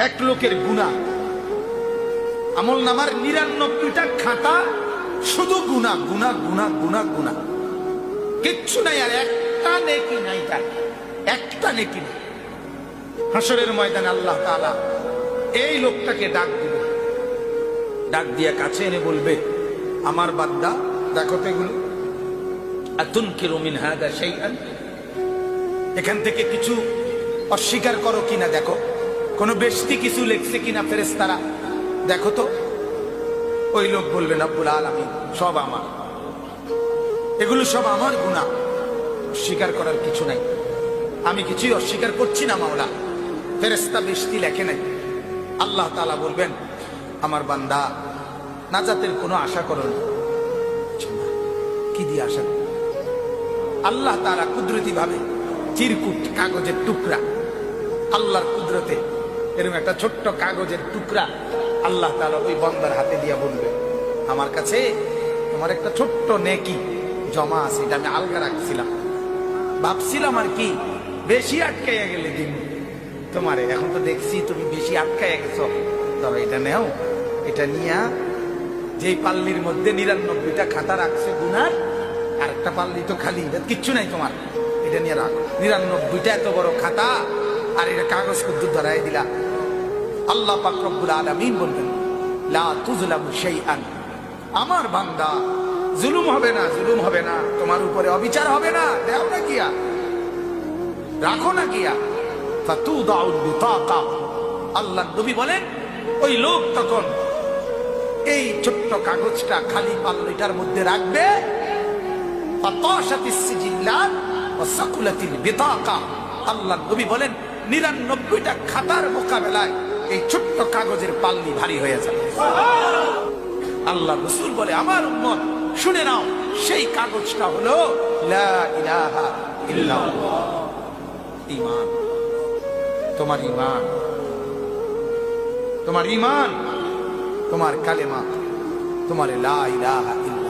এক লোকের গুনাহ, আমল নামার ৯৯টা খাতা শুধু গুনাহ গুনাহ গুনাহ গুনাহ গুনাহ, কিচ্ছু নাই, আর একটা নেকি নাই, তার একটা নেকি নেই। হাসরের ময়দানে আল্লাহ তাআলা এই লোকটাকে ডাক দিবে, ডাক দিয়া কাছে এনে বলবে, আমার বান্দা দেখো তো এগুলো, আতুনকিরু মিন হাযা শাইআন, এখান থেকে কিছু অস্বীকার করো কিনা দেখো, কোন বেশতি কিছু লিখছে কিনা ফেরেশতারা, দেখো তো। ওই লোক বলবে, রব্বুল আলামিন সব আমার, এগুলো সব আমার গুনাহ, অস্বীকার করার কিছু নাই, আমি কিছুই অস্বীকার করছি না মাওলা। ফেরেশতা বেশতি লেখে নাই। আল্লাহ তাআলা বলবেন, আমার বান্দা নাজাতের কোনো আশা করো না। কি দিয়ে আশা? আল্লাহ তাআলা কুদরতি ভাবে চিরকুট কাগজের টুকরা, আল্লাহর কুদরতে এরকম একটা ছোট্ট কাগজের টুকরা আল্লাহ তাআলা ওই বান্দার হাতে দিয়া বলবে, আমার কাছে তোমার একটা ছোট্ট নেকি জমা আছে, এটা আমি আলগা রাখছিলাম, ভাবছিলাম আর কি বেশি আটকাইয়া গেলে দিন তোমারে, এখন তো দেখছি তুমি বেশি আটকাইয়া গেছো, তবে এটা নেও, এটা নিয়া যেই পাল্লির মধ্যে ৯৯টা খাতা রাখছে গুনার, আর একটা পাল্লি তো খালি, কিচ্ছু নাই তোমার, এটা নিয়ে রাখো। ৯৯টা এত বড় খাতা, আর এটা কাগজ কুদ্দুর ধরাই দিলা। আল্লাহ পাক রব্বুল আলামিন বলবেন, লা তুযলামু শাইআন, আমার বান্দা জুলুম হবে না, জুলুম হবে না, তোমার উপরে অবিচার হবে না, দাও না কিয়া, রাখো না কিয়া। ফাতুদাউল বিতাকা, আল্লাহ নবী বলেন, ওই লোক তখন এই ছোট্ট কাগজটা খালি পাল্লিটার মধ্যে রাখবে, ফাতাশাতিস সিজিল্লাত ওয়া সাকুলাতিল বিতাকা, আল্লাহ নবী বলেন ৯৯টা খাতার মোকাবেলায় এই ছোট্ট কাগজের পাল্লি ভারী হয়ে যাবে। আল্লাহ রাসূল বলে, আমার উম্মত শুনে নাও, সেই কাগজটা হলো লা ইলাহা ইল্লাল্লাহ, ঈমান। তোমার ঈমান, তোমার ঈমান, তোমার কালেমা, তোমার লা ইলাহা ইল্লাল্লাহ